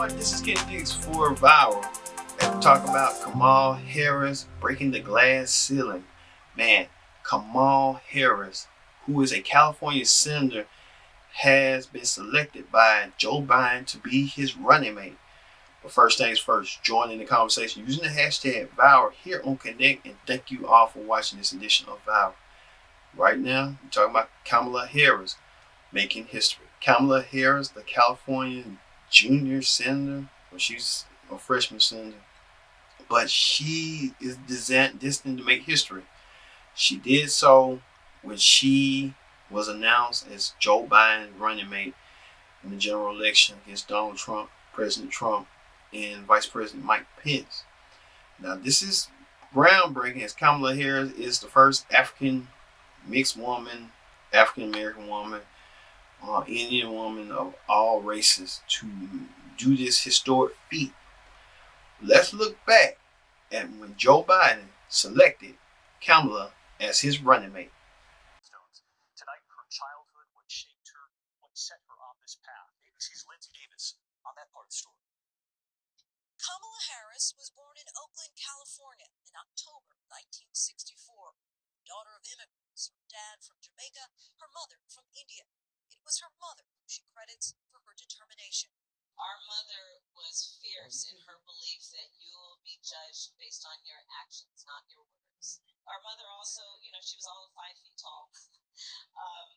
everyone, this is Ken Dix for Viral. And we're talking about Kamala Harris breaking the glass ceiling. Man, Kamala Harris, who is a California senator, has been selected by Joe Biden to be his running mate. But first things first, join in the conversation using the hashtag Viral here on Connect, and thank you all for watching this edition of Viral. Right now, we're talking about Kamala Harris making history. Kamala Harris, the California junior senator, or she's a freshman senator, but she is destined to make history. She did so when she was announced as Joe Biden's running mate in the general election against Donald Trump, President Trump, and Vice President Mike Pence. Now, this is groundbreaking, as Kamala Harris is the first African mixed woman, African American woman, Indian woman of all races to do this historic feat. Let's look back at when Joe Biden selected Kamala as his running mate. Tonight, her childhood, what shaped her, what set her on this path. ABC's Lindsay Davis on that part of the story. Kamala Harris was born in Oakland, California in October 1964. Daughter of immigrants, her dad from Jamaica, her mother from India. It was her mother who she credits for her determination. Our mother was fierce in her belief that you will be judged based on your actions, not your words. Our mother also, she was all of 5 feet tall.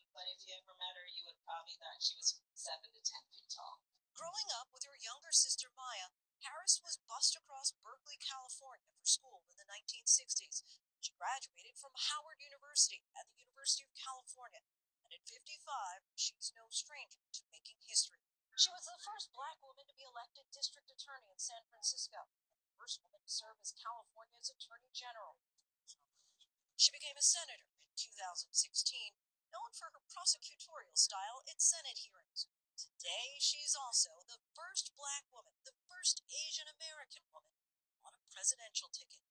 But if you ever met her, you would probably thought she was 7 to 10 feet tall. Growing up with her younger sister Maya, Harris was bused across Berkeley, California for school in the 1960s. She graduated from Howard University at the University of California. And at 55, she's no stranger to making history. She was the first Black woman to be elected district attorney in San Francisco, and the first woman to serve as California's attorney general. She became a senator in 2016, known for her prosecutorial style at Senate hearings. Today, she's also the first Black woman, the first Asian American woman on a presidential ticket.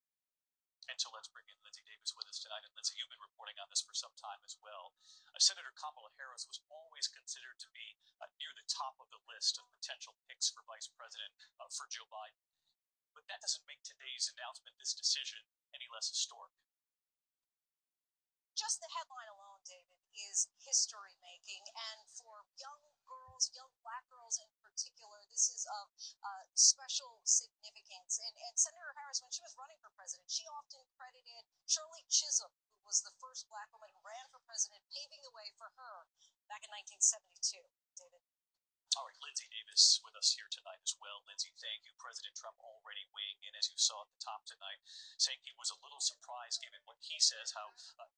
And so let's bring in Lindsay Davis with us tonight. And Lindsay, you've been reporting on this for some time as well. Senator Kamala Harris was always considered to be near the top of the list of potential picks for vice president for Joe Biden. But that doesn't make today's announcement, this decision, any less historic. Just the headline alone, David, is history-making. And for young girls, young Black girls in particular, this is of special significance. And Senator Harris, when she was running for president, she often credited Shirley Chisholm, who was the first Black woman who ran for president, paving the way for her back in 1972. David? All right, Lindsay Davis with us here tonight as well. Lindsay, thank you. President Trump already weighing in, as you saw at the top tonight, saying he was a little surprised given what he says, how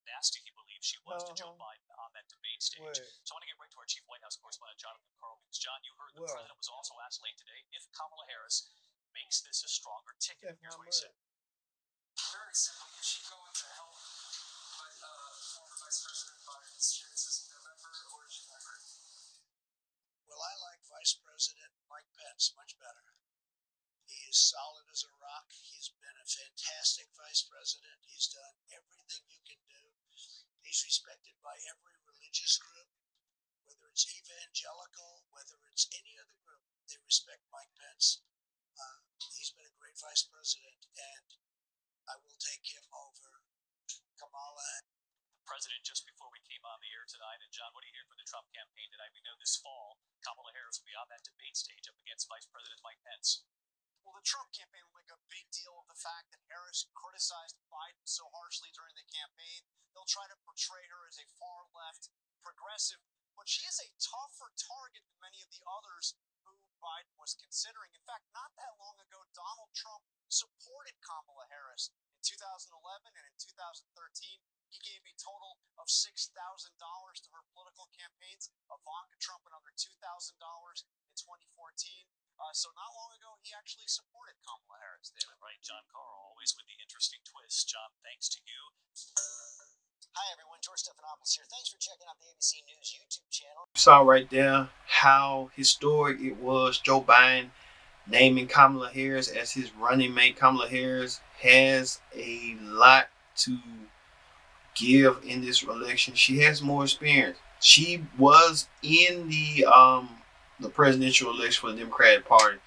nasty he believes she was to Joe Biden on that debate stage. So I want to get right to our chief White House correspondent, Jonathan Karl. Because, John, you heard the president was also asked late today if Kamala Harris makes this a stronger ticket. Here's what he said. Very simply, is she going to help former Vice President Biden's chances in November, or is she not hurt? Well, I like Vice President Mike Pence much better. He is solid as a rock. He's been a fantastic vice president. He's done everything you can do. He's respected by every religious group, whether it's evangelical, whether it's any other group. They respect Mike Pence. He's been a great vice president, and I will take him over Kamala. President, just before we came on the air tonight, and John, what do you hear from the Trump campaign tonight? We know this fall Kamala Harris will be on that debate stage up against Vice President Mike Pence. Well, the Trump campaign will make a big deal of the fact that Harris criticized Biden so harshly during the campaign. They'll try to portray her as a far-left progressive, but she is a tougher target than many of the others who Biden was considering. In fact, not that long ago, Donald Trump supported Kamala Harris in 2011 and in 2013. He gave a total of $6,000 to her political campaigns. Ivanka Trump another $2,000 in 2014. So not long ago, he actually supported Kamala Harris. David. Right, John Carl, always with the interesting twist. John, thanks to you. Hi, everyone. George Stephanopoulos here. Thanks for checking out the ABC News YouTube channel. You saw right there how historic it was. Joe Biden naming Kamala Harris as his running mate. Kamala Harris has a lot to give in this election. She has more experience. She was in the presidential election for the Democratic Party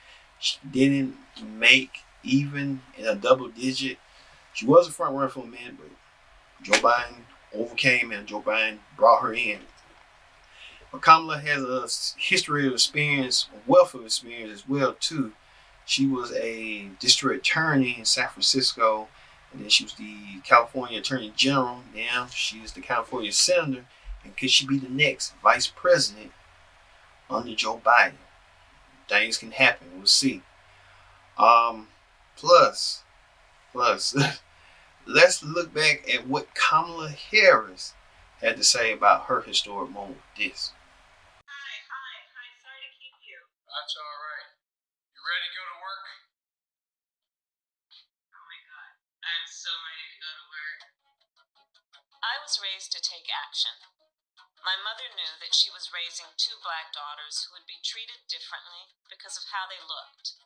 She didn't make even in a double digit. She was a front runner for a minute, but Joe Biden overcame and Joe Biden brought her in. But Kamala has a history of experience, a wealth of experience as well too. She was a district attorney in San Francisco, and then she was the California Attorney General. Now she is the California Senator, and could she be the next Vice President under Joe Biden? Things can happen. We'll see. Plus, let's look back at what Kamala Harris had to say about her historic moment with this. Hi. Sorry to keep you. That's all right. You ready to go to work? Oh my God. I'm so ready to go to work. I was raised to take action. My mother knew that she was raising two black daughters who would be treated differently because of how they looked.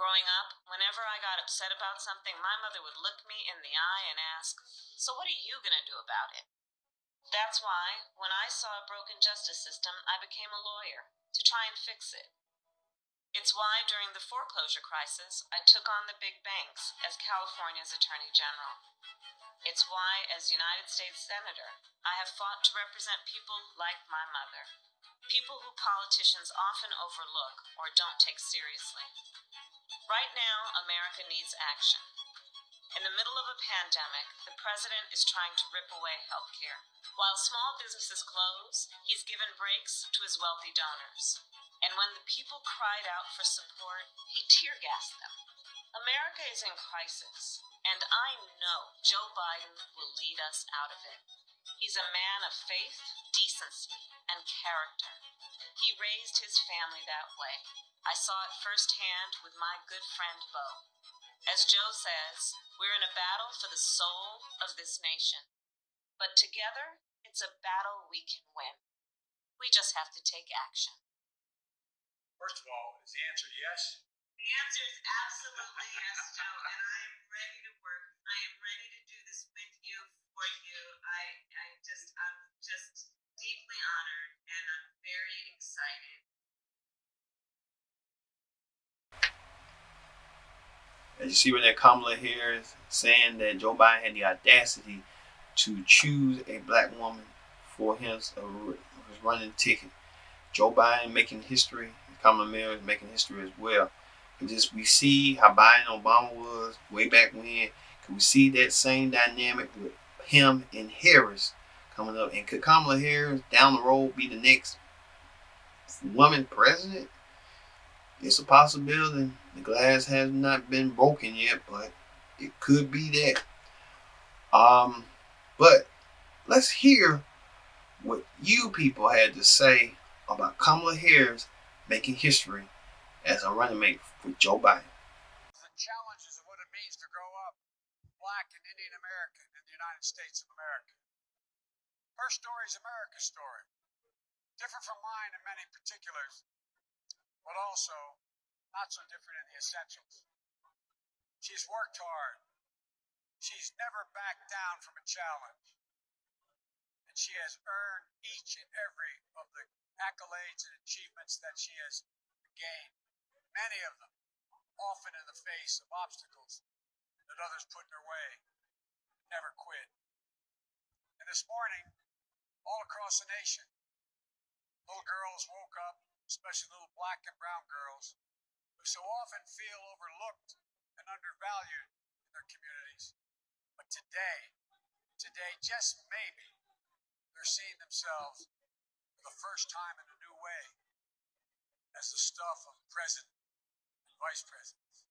Growing up, whenever I got upset about something, my mother would look me in the eye and ask, "So what are you going to do about it?" That's why, when I saw a broken justice system, I became a lawyer to try and fix it. It's why, during the foreclosure crisis, I took on the big banks as California's Attorney General. It's why, as United States Senator, I have fought to represent people like my mother, people who politicians often overlook or don't take seriously. Right now, America needs action. In the middle of a pandemic, the president is trying to rip away health care. While small businesses close, he's given breaks to his wealthy donors. And when the people cried out for support, he tear-gassed them. America is in crisis, and I know Joe Biden will lead us out of it. He's a man of faith, decency, and character. He raised his family that way. I saw it firsthand with my good friend Beau. As Joe says, we're in a battle for the soul of this nation. But together, it's a battle we can win. We just have to take action. First of all, is the answer yes? The answer is absolutely yes, Joe, and I am ready to work. I am ready to do this with you, for you. I'm just deeply honored, and I'm very excited. As you see, where that Kamala Harris saying that Joe Biden had the audacity to choose a black woman for his running ticket. Joe Biden making history, Kamala Harris making history as well. And just we see how Biden and Obama was way back when. Can we see that same dynamic with him and Harris coming up? And could Kamala Harris down the road be the next woman president? It's a possibility. The glass has not been broken yet, but it could be that. But let's hear what you people had to say about Kamala Harris making history as a running mate for Joe Biden. The challenges of what it means to grow up black and Indian American in the United States of America. Her story is America's story. Different from mine in many particulars, but also not so different in the essentials. She's worked hard. She's never backed down from a challenge. And she has earned each and every of the accolades and achievements that she has gained. Many of them often in the face of obstacles that others put in her way. Never quit. And this morning, all across the nation, little girls woke up, especially little black and brown girls, who so often feel overlooked and undervalued in their communities. But today, just maybe, they're seeing themselves for the first time in a new way as the stuff of president and vice presidents.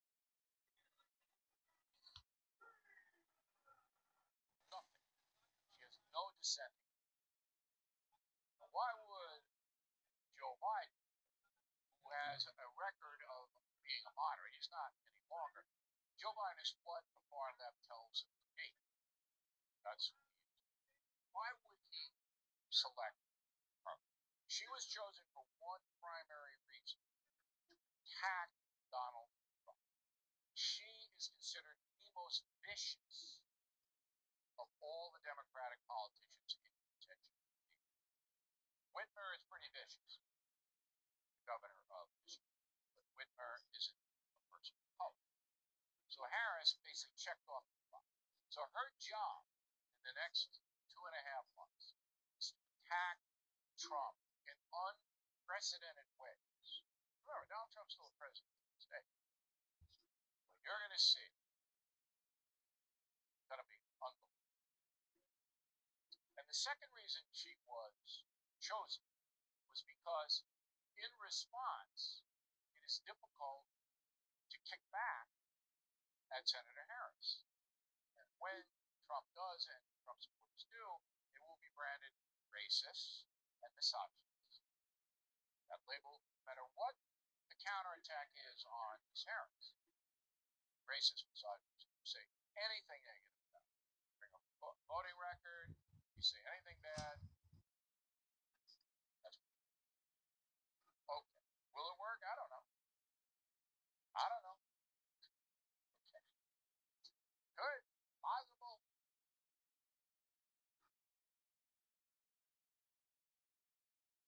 She has no dissenting. Why would Joe Biden, who has a record of being a moderate, he's not any longer. Joe Biden is what the far left tells him to be. That's who he is. Why would he select her? She was chosen for one primary reason: to attack Donald Trump. She is considered the most vicious of all the Democratic politicians in contention. Whitmer is pretty vicious, governor of Michigan, but Whitmer isn't So Harris basically checked off the box. So her job in the next 2.5 months is to attack Trump in unprecedented ways. Remember, Donald Trump's still a president to this day. What you're going to see is going to be unbelievable. And the second reason she was chosen was because in response, it is difficult to kick back at Senator Harris. And when Trump does, and Trump supporters do, it will be branded racist and misogynist. That label, no matter what the counterattack is on Ms. Harris, racist, misogynist, you say anything negative about it. Bring up a voting record, you say anything bad, that's what you do. Okay. Will it work? I don't know. I don't know. Okay. Good. Possible.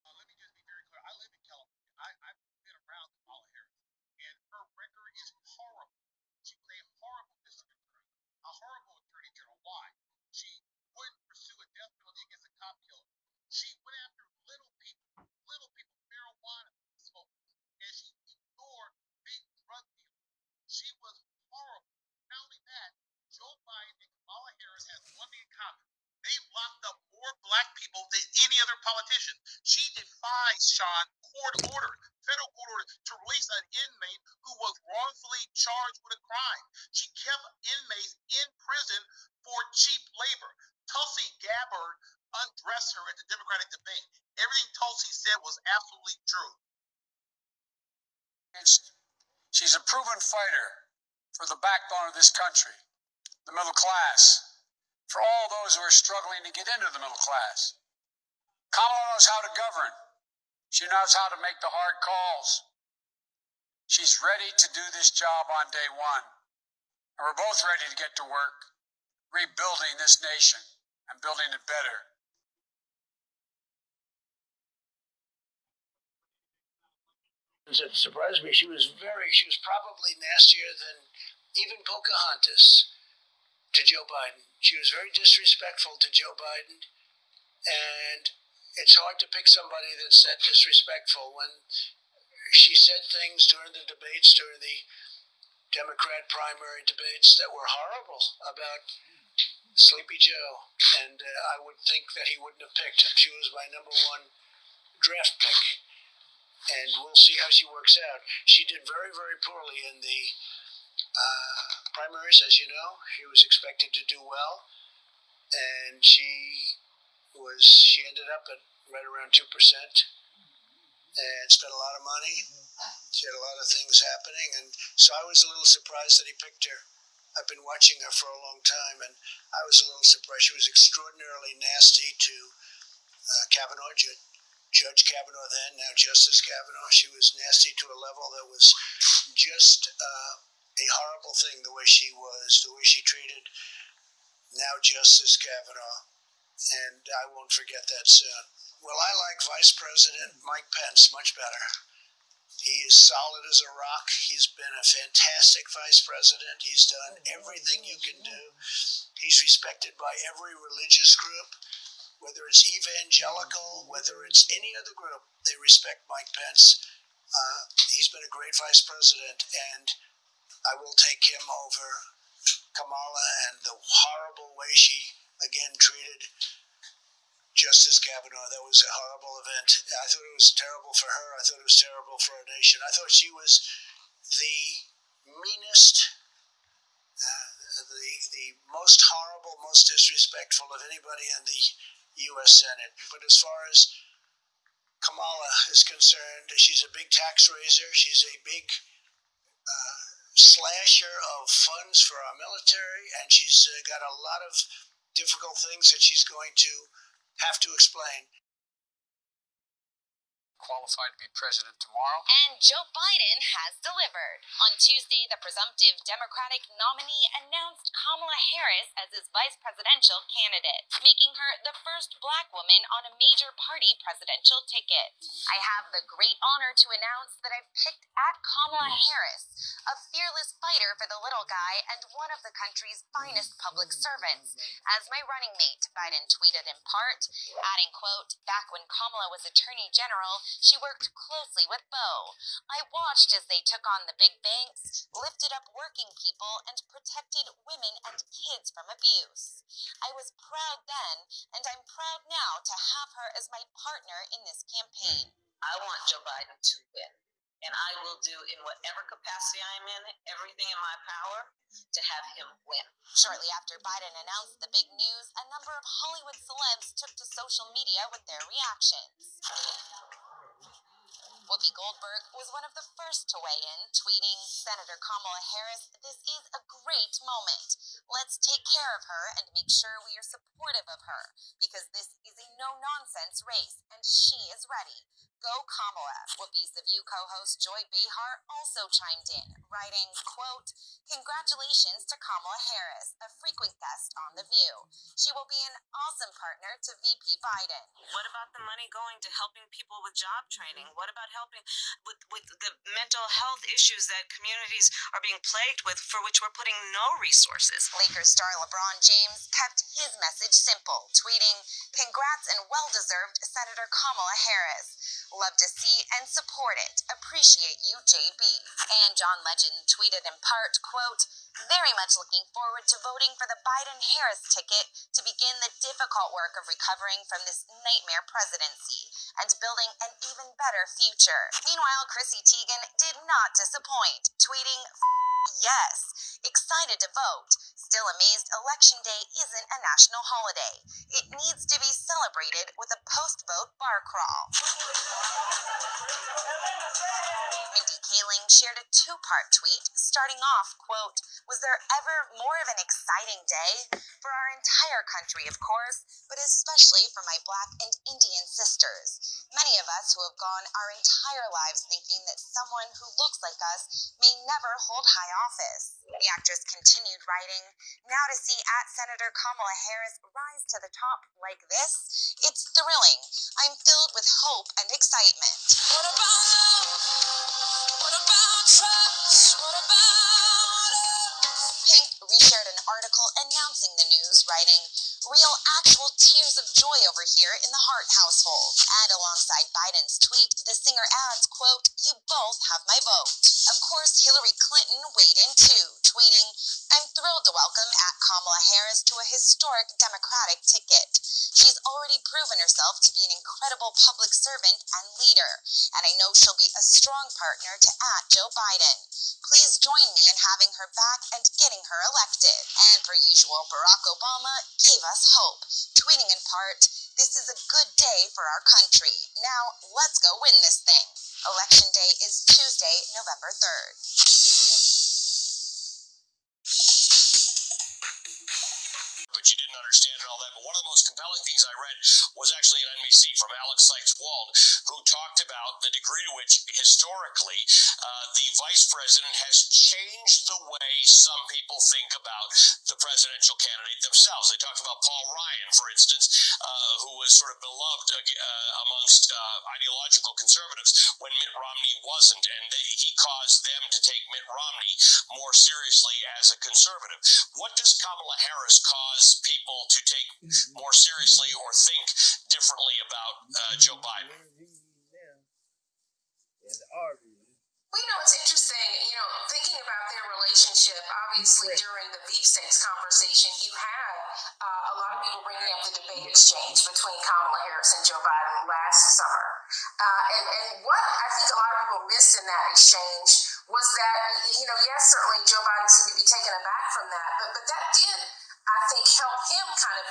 Let me just be very clear. I live in California. I've been around Kamala Harris, and her record is horrible. She was a horrible district attorney, a horrible attorney general. Why? She wouldn't pursue a death penalty against a cop killer. She went after little people, marijuana smokers, and she ignored big drug dealers. She was horrible. Not only that, Joe Biden and Kamala Harris have one thing in common. They locked up more black people than any other politician. She defies, Sean, federal court order, to release an inmate who was wrongfully charged with a crime. She kept inmates in prison for cheap labor. Tulsi Gabbard undressed her at the Democratic debate. Everything Tulsi said was absolutely true. She's a proven fighter for the backbone of this country, the middle class, for all those who are struggling to get into the middle class. Kamala knows how to govern. She knows how to make the hard calls. She's ready to do this job on day one. And we're both ready to get to work rebuilding this nation and building it better. It surprised me. She was probably nastier than even Pocahontas to Joe Biden. She was very disrespectful to Joe Biden, and it's hard to pick somebody that's that disrespectful. When she said things during the debates, during the Democrat primary debates, that were horrible about Sleepy Joe, and I would think that he wouldn't have picked her. She was my number one draft pick, and we'll see how she works out. She did very, very poorly in the primaries, as you know. She was expected to do well, and she ended up at right around 2%, and spent a lot of money. She had a lot of things happening, and so I was a little surprised that he picked her. I've been watching her for a long time, and I was a little surprised. She was extraordinarily nasty to Kavanaugh, Judge Kavanaugh then, now Justice Kavanaugh. She was nasty to a level that was just a horrible thing, the way she treated now Justice Kavanaugh, and I won't forget that soon. Well, I like Vice President Mike Pence much better. He is solid as a rock. He's been a fantastic vice president. He's done everything you can do. He's respected by every religious group, whether it's evangelical, whether it's any other group. They respect Mike Pence. He's been a great vice president, and I will take him over Kamala and the horrible way she, again, treated Justice Kavanaugh. That was a horrible event. I thought it was terrible for her. I thought it was terrible for our nation. I thought she was the meanest, the most horrible, most disrespectful of anybody in the U.S. Senate. But as far as Kamala is concerned, she's a big tax raiser. She's a big slasher of funds for our military, and she's got a lot of difficult things that she's going to have to explain. qualified to be president tomorrow. And Joe Biden has delivered. On Tuesday, the presumptive Democratic nominee announced Kamala Harris as his vice presidential candidate, making her the first black woman on a major party presidential ticket. I have the great honor to announce that I've picked at Kamala Harris, a fearless fighter for the little guy and one of the country's finest public servants, as my running mate, Biden tweeted in part, adding, quote, back when Kamala was Attorney General, she worked closely with Beau. I watched as they took on the big banks, lifted up working people, and protected women and kids from abuse. I was proud then, and I'm proud now to have her as my partner in this campaign. I want Joe Biden to win, and I will do in whatever capacity I'm in, everything in my power to have him win. Shortly after Biden announced the big news, a number of Hollywood celebs took to social media with their reactions. Whoopi Goldberg was one of the first to weigh in, tweeting, Senator Kamala Harris, this is a great moment. Let's take care of her and make sure we are supportive of her, because this is a no-nonsense race, and she is ready. Go Kamala. Whoopi's The View co-host Joy Behar also chimed in, writing, quote, congratulations to Kamala Harris, a frequent guest on The View. She will be an awesome partner to VP Biden. What about the money going to helping people with job training? What about helping with the mental health issues that communities are being plagued with, for which we're putting no resources? Lakers star LeBron James kept his message simple, tweeting, congrats and well-deserved Senator Kamala Harris. Love to see and support it. Appreciate you, JB. And John Legend tweeted in part, quote, very much looking forward to voting for the Biden-Harris ticket to begin the difficult work of recovering from this nightmare presidency and building an even better future. Meanwhile, Chrissy Teigen did not disappoint, tweeting, yes, excited to vote. Still amazed Election Day isn't a national holiday. It needs to be celebrated with a post-vote bar crawl. Mindy Kaling shared a two-part tweet, starting off, quote, was there ever more of an exciting day? For our entire country, of course, but especially for my Black and Indian sisters. Many of us who have gone our entire lives thinking that someone who looks like us may never hold high office. The actress continued writing, now to see at Senator Kamala Harris rise to the top like this, it's thrilling. I'm filled with hope and excitement. What about love? What about trust? What about us? Pink reshared an article announcing the news, writing, real actual tears of joy over here in the Hart household. And alongside Biden's tweet, the singer adds, quote, you both have my vote. Of course, Hillary Clinton weighed in too, tweeting, I'm thrilled to welcome at Kamala Harris to a historic Democratic ticket. She's already proven herself to be an incredible public servant and leader, and I know she'll be a strong partner to at Joe Biden. Please join me in having her back and getting her elected. And per usual, Barack Obama gave us hope, tweeting in part, this is a good day for our country. Now, let's go win this thing. Election Day is Tuesday, November 3rd. But you didn't understand and all that. But one of the most compelling things I read was actually an NBC from Alex Sykes-Wald, who talked about the degree to which historically the vice president has changed the way some people think about the presidential candidate themselves. They talked about Paul Ryan, for instance, who was sort of beloved amongst ideological conservatives when Mitt Romney wasn't, and he caused them to take Mitt Romney more seriously as a conservative. What does Kamala Harris cause people to take more seriously or think differently about Joe Biden? Well, it's interesting, thinking about their relationship, obviously during the beef steaks conversation, you had a lot of people bringing up the debate exchange between Kamala Harris and Joe Biden last summer. And what I think a lot of people missed in that exchange was that, yes, certainly Joe Biden seemed to be taken aback from that, but that did, I think, help him kind of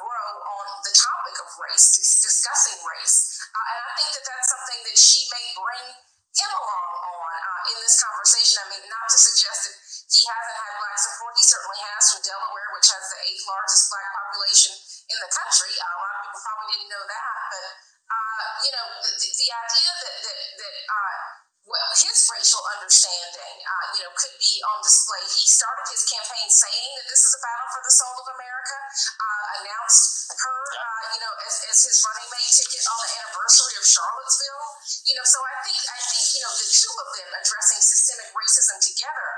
grow on the topic of race, discussing race. And I think that that's something that she may bring him along on in this conversation. I mean, not to suggest that he hasn't had Black support. He certainly has, from Delaware, which has the 8th largest Black population in the country. A lot of people probably didn't know that, but The idea well, his racial understanding, could be on display. He started his campaign saying that this is a battle for the soul of America, announced her, as his running mate ticket on the anniversary of Charlottesville. So I think, the two of them addressing systemic racism together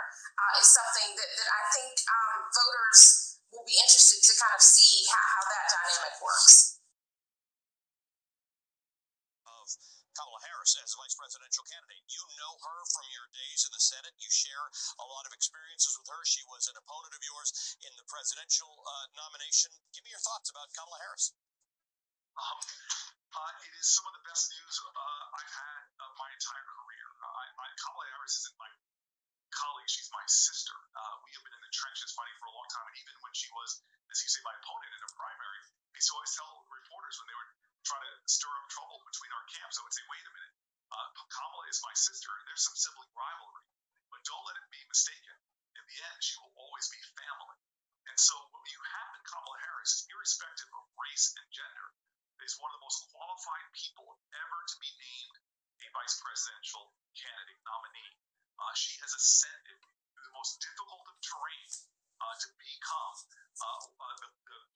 is something that I think voters will be interested to kind of see how that dynamic works. Kamala Harris as vice presidential candidate. You know her from your days in the Senate. You share a lot of experiences with her. She was an opponent of yours in the presidential nomination. Give me your thoughts about Kamala Harris. It is some of the best news I've had my entire career. Kamala Harris isn't my colleague. She's my sister. We have been in the trenches fighting for a long time. And even when she was, as you say, my opponent in a primary, I used to always tell reporters when they would try to stir up trouble between our camps, I would say, wait a minute, Kamala is my sister. There's some sibling rivalry, but don't let it be mistaken. In the end, she will always be family. And so what you have in Kamala Harris, irrespective of race and gender, is one of the most qualified people ever to be named a vice presidential candidate nominee. She has ascended through the most difficult of terrain to become the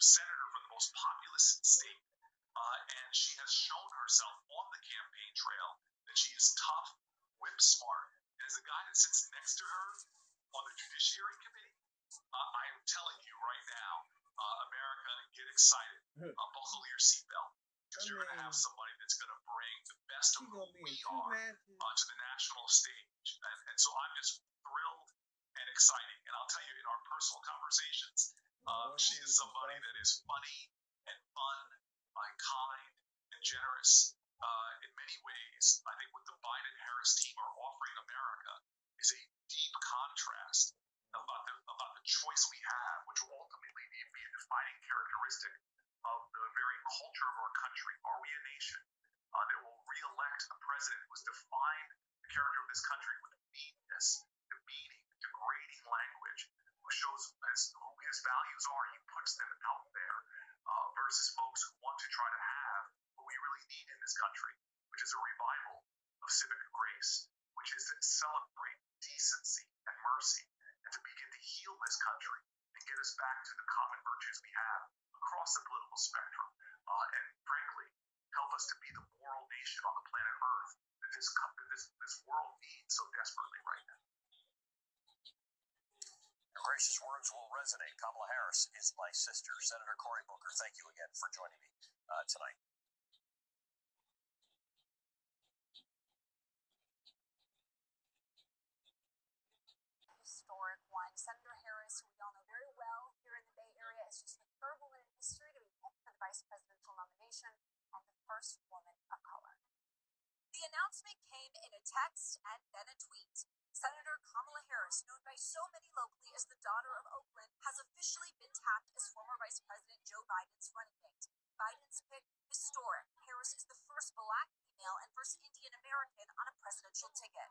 senator from the most populous state. And she has shown herself on the campaign trail that she is tough, whip smart. And as the guy that sits next to her on the Judiciary Committee, I am telling you right now, America, get excited. Buckle your seatbelt. Because you're going to have somebody that's going to bring the best of who we are to the national stage. And so I'm just thrilled and excited. And I'll tell you, in our personal conversations, she is somebody that is funny and fun, kind and generous. In many ways, I think what the Biden-Harris team are offering America is a deep contrast about the choice we have, which will ultimately be a defining characteristic of the very culture of our country. Are we a nation that will re-elect a president who has defined the character of this country with meanness, demeaning, degrading language, who shows who his values are, he puts them out there, versus folks who want to try to have what we really need in this country, which is a revival of civic grace, which is to celebrate decency and mercy, and to begin to heal this country and get us back to the common virtues we have across the political spectrum, and frankly, help us to be the moral nation on the planet Earth that this world needs so desperately right now. Your gracious words will resonate. Kamala Harris is my sister. Senator Cory Booker, thank you again for joining me tonight. Historic one. Senator Harris, who we all know very well here in the Bay Area, is just the third woman in history to be picked for the vice presidential nomination and the first woman of color. The announcement came in a text and then a tweet. Senator Kamala Harris, known by so many locally as the daughter of Oakland, has officially been tapped as former Vice President Joe Biden's running mate. Biden's pick, historic. Harris is the first black female and first Indian American on a presidential ticket.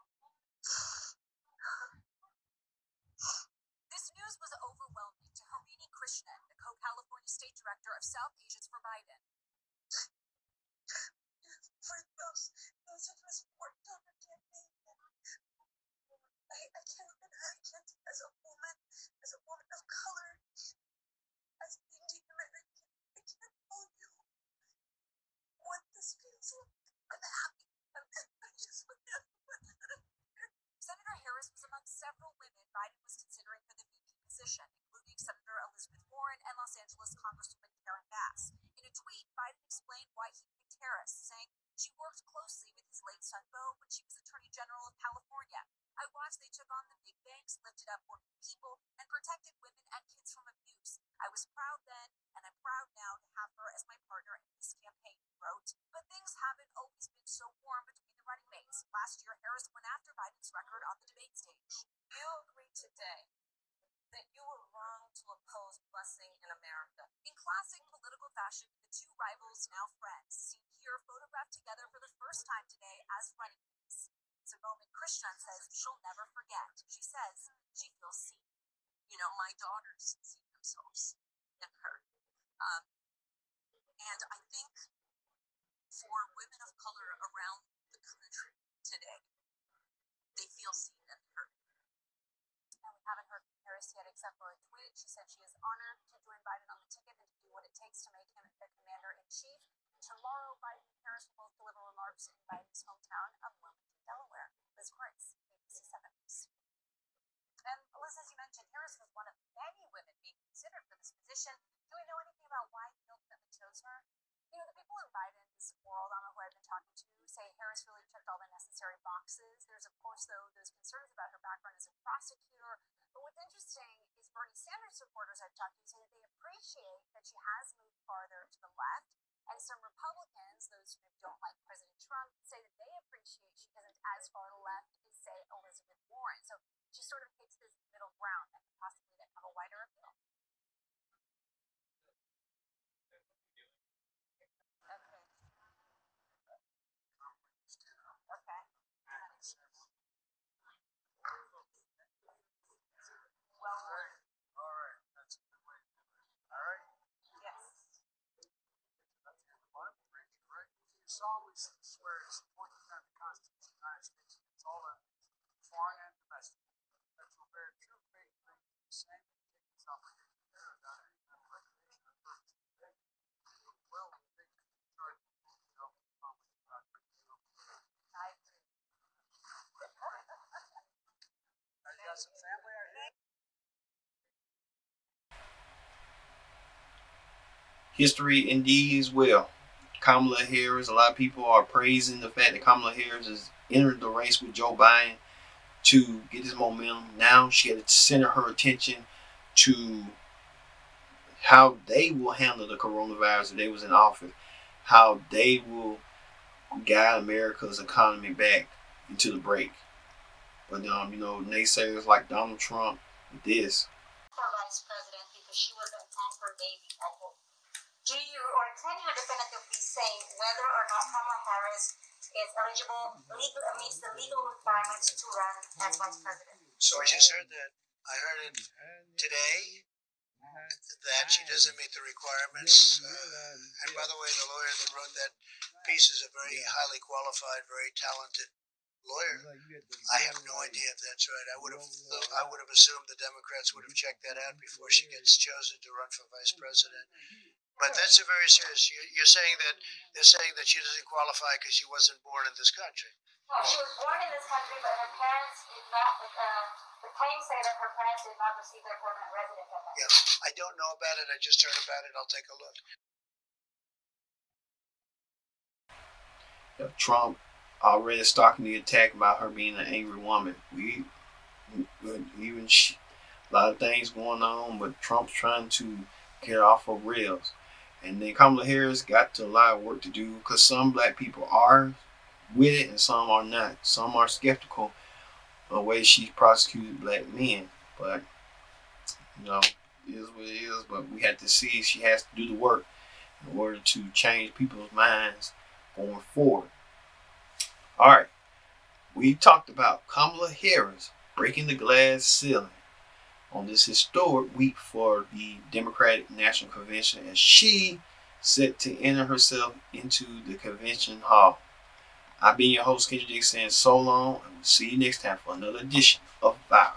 This news was overwhelming to Harini Krishnan, the co-California State Director of South Asians for Biden. For those of us who worked on the campaign, I can't, as a woman of color, as an Indian American, I can't tell you what this feels like. I'm happy. I just want to. Senator Harris was among several women Biden was considering for the VP position, including Senator Elizabeth Warren and Los Angeles Congresswoman Karen Bass. In a tweet, Biden explained why he picked Harris, saying she worked closely with his late son Beau when she was Attorney General of California. I watched they took on the big banks, lifted up working people, and protected women and kids from abuse. I was proud then, and I'm proud now to have her as my partner in this campaign, he wrote. But things haven't always been so warm between the running mates. Last year, Harris went after Biden's record on the debate stage. You agreed today that you were wrong to oppose busing in America. In classic political fashion, the two rivals, now friends, seen here photographed together for the first time today as running mates. It's a moment Krishnan says she'll never forget. She says she feels seen. My daughters see themselves in her. And I think for women of color around the country today. They feel seen and heard. And we haven't heard from Harris yet except for a tweet. She said she is honored to join Biden on the ticket and to do what it takes to make him the commander-in-chief. Tomorrow, Biden and Harris will both deliver remarks in Biden's hometown of Wilmington, Delaware. Liz Grace, ABC 7 News. And Liz, as you mentioned, Harris was one of many women being considered for this position. Do we know anything about why he ultimately chose her? You know, the people in Biden's world, who I've been talking to, say Harris really checked all the necessary boxes. There's, of course, though, those concerns about her background as a prosecutor. But what's interesting is Bernie Sanders supporters I've talked to say that they appreciate that she has moved farther to the left. And some Republicans, those who don't like President Trump, say that they appreciate she isn't as far to the left as, say, Elizabeth Warren. So she sort of takes this middle ground and possibly that have a wider appeal. Solemnly swear to support the Constitution of the United States against all enemies, foreign and domestic, that you will bear true faith and allegiance to the same and take this obligation to bear without any mental recognition or purpose of evasion, well with dignity and charge of yourself and promise to God. I agree. Now, you got some family out here? History indeed as well. Kamala Harris, a lot of people are praising the fact that Kamala Harris has entered the race with Joe Biden to get this momentum. Now she had to center her attention to how they will handle the coronavirus if they was in office, how they will guide America's economy back into the break. But naysayers like Donald Trump, this. For Vice President, because she was an anchor baby at home. Do you or can you definitively say whether or not Kamala Harris is eligible, meets the legal requirements to run as Vice President? So I just heard that. I heard it today that she doesn't meet the requirements. And by the way, the lawyer that wrote that piece is a very highly qualified, very talented lawyer. I have no idea if that's right. I would have assumed the Democrats would have checked that out before she gets chosen to run for vice president. But that's a very serious. You're saying that they're saying that she doesn't qualify because she wasn't born in this country. No, she was born in this country, but her parents did not. The claims say that her parents did not receive their permanent residence. Yeah, I don't know about it. I just heard about it. I'll take a look. Trump already stalking the attack about her being an angry woman. A lot of things going on, but Trump's trying to get off of rails. And then Kamala Harris got a lot of work to do because some black people are with it and some are not. Some are skeptical of the way she prosecuted black men. But, it is what it is. But we have to see she has to do the work in order to change people's minds going forward. All right. We talked about Kamala Harris breaking the glass ceiling on this historic week for the Democratic National Convention as she set to enter herself into the convention hall. I've been your host, Kendrick Dick, saying so long, and we'll see you next time for another edition of Viral.